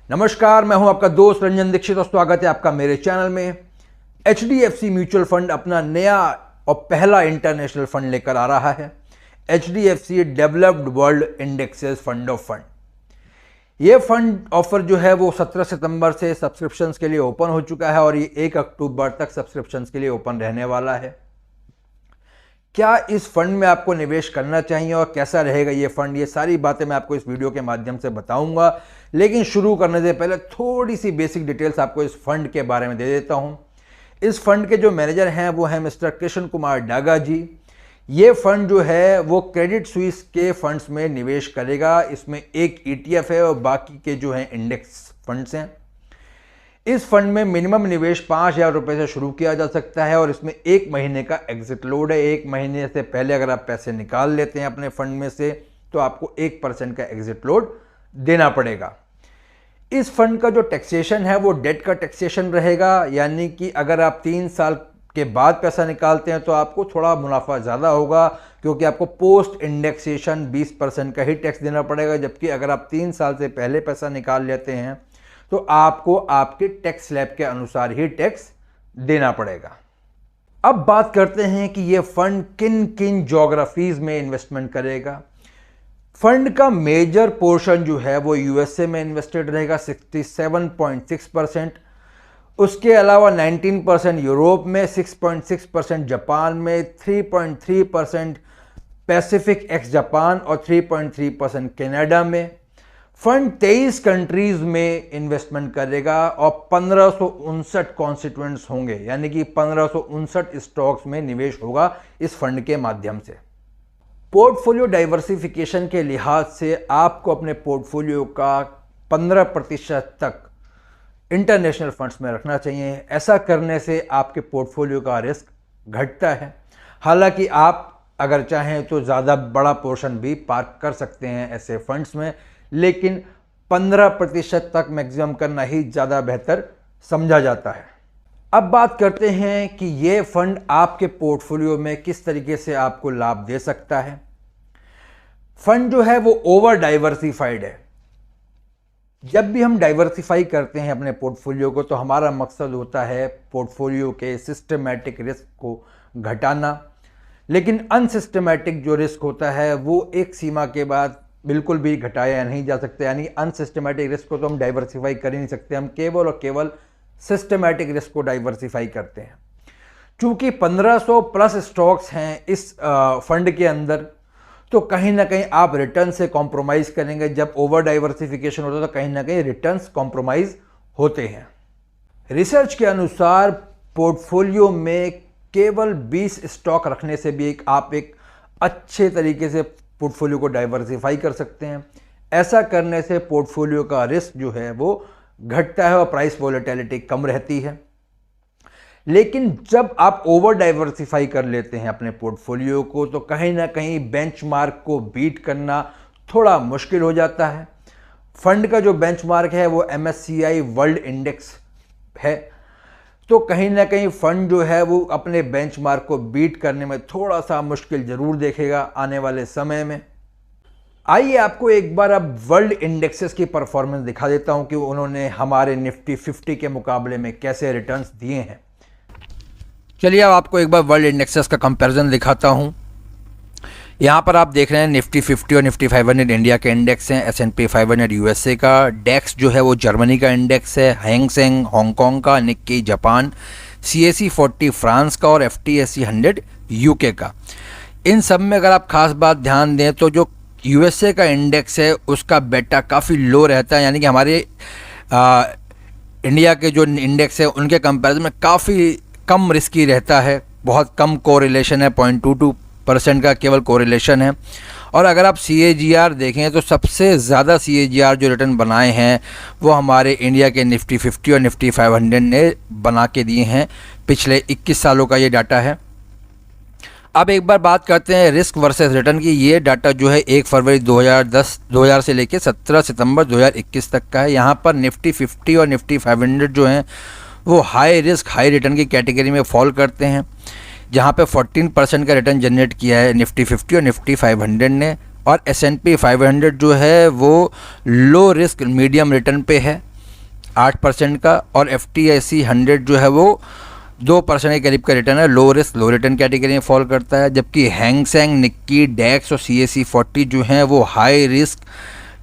नमस्कार, मैं हूं आपका दोस्त रंजन दीक्षित और स्वागत है आपका मेरे चैनल में। HDFC म्यूचुअल फंड अपना नया और पहला इंटरनेशनल फंड लेकर आ रहा है, HDFC developed world indexes fund of fund. ये फंड ऑफर जो है वो 17 सितंबर से सब्सक्रिप्शंस के लिए ओपन हो चुका है और ये 1 अक्टूबर तक सब्सक्रिप्शंस के लिए ओपन रहने वाला है। क्या इस फंड में आपको निवेश करना चाहिए और कैसा रहेगा ये फंड, ये सारी बातें मैं आपको इस वीडियो के माध्यम से बताऊंगा। लेकिन शुरू करने से पहले थोड़ी सी बेसिक डिटेल्स आपको इस फंड के बारे में दे देता हूं। इस फंड के जो मैनेजर हैं वो हैं मिस्टर कृष्ण कुमार डागा जी। ये फंड जो है वो क्रेडिट स्विस के फंड्स में निवेश करेगा। इसमें एक ETF है और बाकी के जो हैं इंडेक्स फंड्स हैं। इस फंड में मिनिमम निवेश 5,000 रुपये से शुरू किया जा सकता है और इसमें 1 महीने का एग्जिट लोड है। 1 महीने से पहले अगर आप पैसे निकाल लेते हैं अपने फंड में से तो आपको 1% का एग्जिट लोड देना पड़ेगा। इस फंड का जो टैक्सेशन है वो डेट का टैक्सेशन रहेगा, यानी कि अगर आप 3 साल के बाद पैसा निकालते हैं तो आपको थोड़ा मुनाफा ज़्यादा होगा, क्योंकि आपको पोस्ट इंडेक्सेशन 20% का ही टैक्स देना पड़ेगा। जबकि अगर आप 3 साल से पहले पैसा निकाल लेते हैं तो आपको आपके टैक्स स्लैब के अनुसार ही टैक्स देना पड़ेगा। अब बात करते हैं कि ये फंड किन किन ज्योग्राफीज में इन्वेस्टमेंट करेगा। फंड का मेजर पोर्शन जो है वो USA में इन्वेस्टेड रहेगा 67.6%। उसके अलावा 19% यूरोप में, 6.6% जापान में, 3.3% पैसिफिक एक्स जापान और 3.3% कनाडा में। फंड 23 कंट्रीज में इन्वेस्टमेंट करेगा और 1559 कॉन्स्टिट्यूएंट्स होंगे, यानी कि 1559 स्टॉक्स में निवेश होगा इस फंड के माध्यम से। पोर्टफोलियो डाइवर्सिफिकेशन के लिहाज से आपको अपने पोर्टफोलियो का 15% तक इंटरनेशनल फंड्स में रखना चाहिए। ऐसा करने से आपके पोर्टफोलियो का रिस्क घटता है। हालांकि आप अगर चाहें तो ज़्यादा बड़ा पोर्शन भी पार्क कर सकते हैं ऐसे फंड्स में, लेकिन 15% तक मैक्सिमम करना ही ज़्यादा बेहतर समझा जाता है। अब बात करते हैं कि ये फंड आपके पोर्टफोलियो में किस तरीके से आपको लाभ दे सकता है। फंड जो है वो ओवर डाइवर्सिफाइड है। जब भी हम डाइवर्सिफाई करते हैं अपने पोर्टफोलियो को तो हमारा मकसद होता है पोर्टफोलियो के सिस्टमैटिक रिस्क को घटाना, लेकिन अनसिस्टमैटिक जो रिस्क होता है वो एक सीमा के बाद बिल्कुल भी घटाया नहीं जा सकता। यानी अनसिस्टमैटिक रिस्क को तो हम डाइवर्सिफाई कर ही नहीं सकते, हम केवल और केवल सिस्टमैटिक रिस्क को डाइवर्सिफाई करते हैं। चूंकि 1500 प्लस स्टॉक्स हैं इस फंड के अंदर, तो कहीं ना कहीं आप रिटर्न से कॉम्प्रोमाइज़ करेंगे। जब ओवर डाइवर्सिफिकेशन होता है तो कहीं ना कहीं रिटर्न्स कॉम्प्रोमाइज़ होते हैं। रिसर्च के अनुसार पोर्टफोलियो में केवल 20 स्टॉक रखने से भी आप एक अच्छे तरीके से पोर्टफोलियो को डाइवर्सिफाई कर सकते हैं। ऐसा करने से पोर्टफोलियो का रिस्क जो है वो घटता है और प्राइस वोलेटिलिटी कम रहती है। लेकिन जब आप ओवर डाइवर्सिफाई कर लेते हैं अपने पोर्टफोलियो को तो कहीं ना कहीं बेंचमार्क को बीट करना थोड़ा मुश्किल हो जाता है। फंड का जो बेंचमार्क है वो MSCI वर्ल्ड इंडेक्स है, तो कहीं ना कहीं फंड जो है वो अपने बेंचमार्क को बीट करने में थोड़ा सा मुश्किल जरूर देखेगा आने वाले समय में। आइए आपको एक बार अब वर्ल्ड इंडेक्सेस की परफॉर्मेंस दिखा देता हूं कि उन्होंने हमारे निफ्टी 50 के मुकाबले में कैसे रिटर्न्स दिए हैं। चलिए अब आपको एक बार वर्ल्ड इंडेक्सेस का कंपैरिजन दिखाता हूं। यहाँ पर आप देख रहे हैं निफ्टी 50 और निफ्टी 500 इंडिया के इंडेक्स हैं, S&P 500 USA का, डेक्स जो है वो जर्मनी का इंडेक्स है, हैंग सेंग हांगकांग का, निक्की जापान, CAC 40 फ्रांस का और FTSE 100 UK का। इन सब में अगर आप खास बात ध्यान दें तो जो USA का इंडेक्स है उसका बेटा काफ़ी लो रहता है, यानी कि हमारे इंडिया के जो इंडेक्स है उनके कंपैरिजन में काफ़ी कम रिस्की रहता है। बहुत कम कोरिलेशन है, 0.22% का केवल कोरिलेशन है। और अगर आप CAGR देखें तो सबसे ज़्यादा CAGR जो रिटर्न बनाए हैं वो हमारे इंडिया के निफ्टी 50 और निफ्टी 500 ने बना के दिए हैं। पिछले 21 सालों का ये डाटा है। अब एक बार बात करते हैं रिस्क वर्सेस रिटर्न की। ये डाटा जो है 1 फरवरी 2000 से लेकर 17 सितंबर 2021 तक का है। यहाँ पर निफ्टी 50 और निफ्टी 500 जो हैं वो हाई रिस्क हाई रिटर्न की कैटेगरी में फॉल करते हैं, जहाँ पे 14% का रिटर्न जनरेट किया है निफ्टी 50 और निफ्टी 500 ने। और S&P 500 जो है वो लो रिस्क मीडियम रिटर्न पे है। 8% का, और FTSE 100 जो है वो 2% के करीब का रिटर्न है, लो रिस्क लो रिटर्न कैटेगरी में फॉल करता है। जबकि हैंग सेंग, निक्की, डैक्स और CAC 40 जो हैं वो हाई रिस्क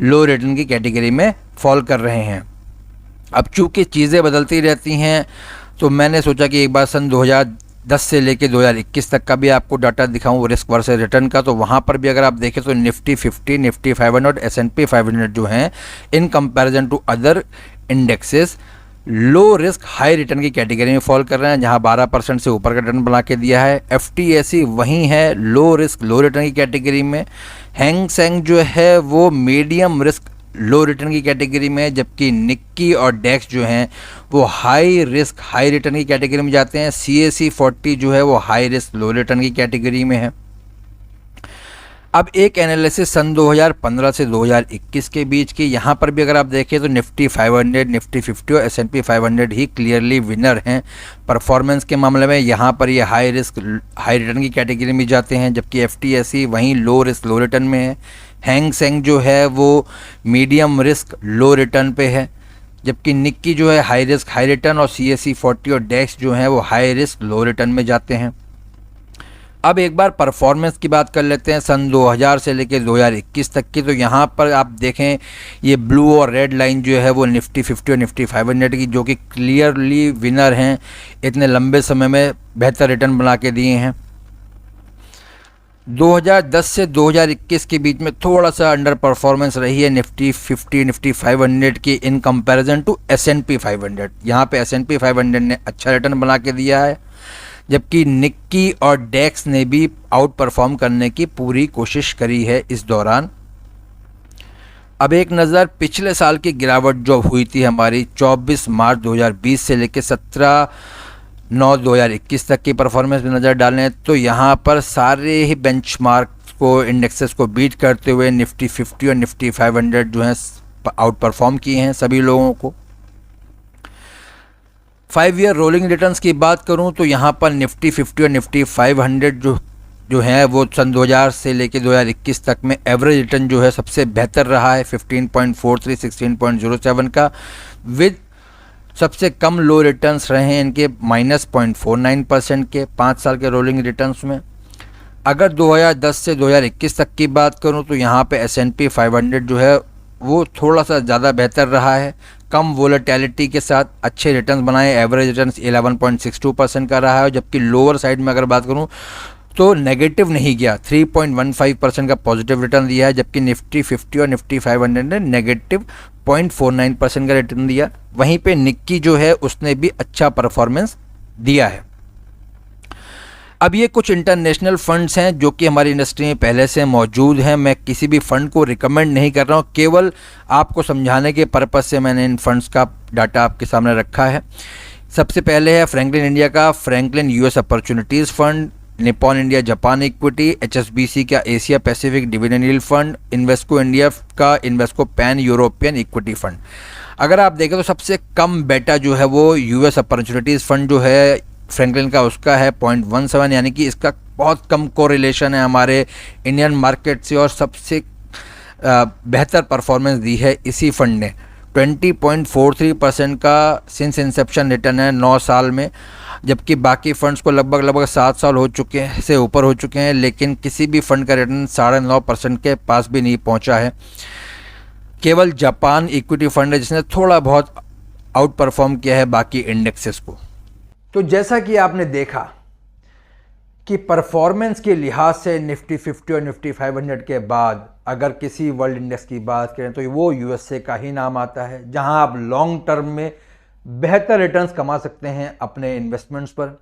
लो रिटर्न की कैटेगरी में फॉल कर रहे हैं। अब चूँकि चीज़ें बदलती रहती हैं तो मैंने सोचा कि एक बार सन 2010 से लेके 2021 तक का भी आपको डाटा दिखाऊं रिस्क वर्सेस रिटर्न का। तो वहाँ पर भी अगर आप देखें तो निफ्टी 50, निफ्टी 500, S&P 500 जो हैं in comparison to other indexes low risk high return की कैटेगरी में फॉल कर रहे हैं, जहां 12% से ऊपर का रिटर्न बना के दिया है। FTSE वहीं है लो रिस्क लो रिटर्न की कैटेगरी में। हैंग सेंग जो है वो मीडियम रिस्क लो रिटर्न की कैटेगरी में है, जबकि निक्की और डैक्स जो हैं वो हाई रिस्क हाई रिटर्न की कैटेगरी में जाते हैं। CAC 40 जो है वो हाई रिस्क लो रिटर्न की कैटेगरी में है। अब एक एनालिसिस सन 2015 से 2021 के बीच की, यहाँ पर भी अगर आप देखें तो निफ्टी 500, निफ्टी 50 और S&P 500 ही क्लियरली विनर हैं परफॉर्मेंस के मामले में। यहाँ पर ये हाई रिस्क हाई रिटर्न की कैटेगरी में जाते हैं, जबकि FTSE वहीं लो रिस्क लो रिटर्न में है। हैंग सेंग जो है वो मीडियम रिस्क लो रिटर्न पे है, जबकि निक्की जो है हाई रिस्क हाई रिटर्न, और CAC 40 और डैक्स जो हैं वो हाई रिस्क लो रिटर्न में जाते हैं। अब एक बार परफॉर्मेंस की बात कर लेते हैं सन 2000 से लेकर 2021 तक की। तो यहाँ पर आप देखें ये ब्लू और रेड लाइन जो है वो निफ्टी 50 और निफ्टी 500 की, जो कि क्लियरली विनर हैं, इतने लंबे समय में बेहतर रिटर्न बना के दिए हैं। 2010 से 2021 के बीच में थोड़ा सा अंडर परफॉर्मेंस रही है निफ्टी 50 निफ्टी 500 की इन कंपैरिजन टू S&P 500। यहाँ पे S&P 500 ने अच्छा रिटर्न बना के दिया है, जबकि निक्की और डैक्स ने भी आउट परफॉर्म करने की पूरी कोशिश करी है इस दौरान। अब एक नज़र पिछले साल की गिरावट जो हुई थी हमारी 24 मार्च 2020 से लेकर 17/9/2021 तक की परफॉर्मेंस में नज़र डालें तो यहाँ पर सारे ही बेंचमार्क को इंडेक्सेस को बीट करते हुए निफ्टी 50 और निफ्टी 500 जो हैं आउट परफॉर्म किए हैं सभी लोगों को। 5 ईयर रोलिंग रिटर्न्स की बात करूं तो यहाँ पर निफ्टी 50 और निफ्टी 500 जो है वो सन 2000 से लेकर 2021 तक में एवरेज रिटर्न जो है सबसे बेहतर रहा है 15.43 16.07 का, विद सबसे कम लो रिटर्न्स रहे हैं इनके -0.49% के 5 साल के रोलिंग रिटर्न्स में। अगर 2010 से 2021 तक की बात करूं तो यहाँ पे S&P 500 जो है वो थोड़ा सा ज़्यादा बेहतर रहा है, कम वोलेटिलिटी के साथ अच्छे रिटर्न्स बनाए, एवरेज रिटर्न्स 11.62% का रहा है। जबकि लोअर साइड में अगर बात करूं तो नेगेटिव नहीं गया, 3.15% का पॉजिटिव रिटर्न दिया है, जबकि निफ्टी 50 और निफ्टी 500 ने नेगेटिव 0.49% का रिटर्न दिया। वहीं पे निक्की जो है उसने भी अच्छा परफॉर्मेंस दिया है। अब ये कुछ इंटरनेशनल फंड्स हैं जो कि हमारी इंडस्ट्री में पहले से मौजूद हैं। मैं किसी भी फंड को रिकमेंड नहीं कर रहा हूँ, केवल आपको समझाने के पर्पज़ से मैंने इन फंड्स का डाटा आपके सामने रखा है। सबसे पहले है फ्रैंकलिन इंडिया का Franklin US opportunities fund, Nippon India Japan equity, HSBC का Asia Pacific dividend yield fund, Invesco India का Invesco pan European equity fund. अगर आप देखें तो सबसे कम बेटा जो है वो US अपॉर्चुनिटीज़ फंड जो है फ्रैंकलिन का उसका है 0.17, यानी कि इसका बहुत कम कोरिलेशन है हमारे इंडियन मार्केट से, और सबसे बेहतर परफॉर्मेंस दी है इसी फंड ने। 20.43% का सिंस इंसेप्शन रिटर्न है 9 साल में, जबकि बाकी फंड्स को लगभग 7 साल हो चुके हैं से ऊपर हो चुके हैं, लेकिन किसी भी फंड का रिटर्न 9.5% के पास भी नहीं पहुंचा है। केवल जापान इक्विटी फंड है जिसने थोड़ा बहुत आउट परफॉर्म किया है बाकी इंडेक्सेस को। तो जैसा कि आपने देखा कि परफॉर्मेंस के लिहाज से निफ्टी 50 और निफ्टी 500 के बाद अगर किसी वर्ल्ड इंडेक्स की बात करें तो वो USA का ही नाम आता है, जहां आप लॉन्ग टर्म में बेहतर रिटर्न्स कमा सकते हैं अपने इन्वेस्टमेंट्स पर।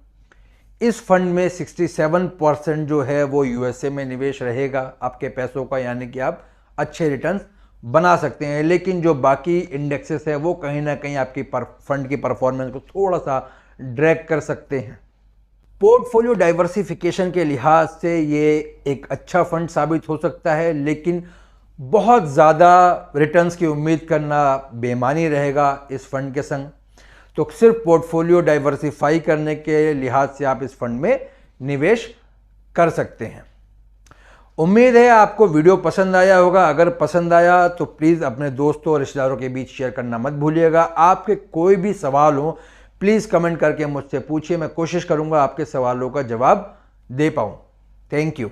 इस फंड में 67% जो है वो USA में निवेश रहेगा आपके पैसों का, यानी कि आप अच्छे रिटर्न्स बना सकते हैं। लेकिन जो बाकी इंडेक्सेस है वो कहीं ना कहीं आपकी फंड की परफॉर्मेंस को थोड़ा सा ड्रैग कर सकते हैं। पोर्टफोलियो डाइवर्सिफिकेशन के लिहाज से ये एक अच्छा फंड साबित हो सकता है, लेकिन बहुत ज़्यादा रिटर्न्स की उम्मीद करना बेमानी रहेगा इस फंड के संग। तो सिर्फ पोर्टफोलियो डाइवर्सिफाई करने के लिहाज से आप इस फंड में निवेश कर सकते हैं। उम्मीद है आपको वीडियो पसंद आया होगा। अगर पसंद आया तो प्लीज़ अपने दोस्तों और रिश्तेदारों के बीच शेयर करना मत भूलिएगा। आपके कोई भी सवाल हो प्लीज़ कमेंट करके मुझसे पूछिए, मैं कोशिश करूंगा आपके सवालों का जवाब दे पाऊँ। Thank you.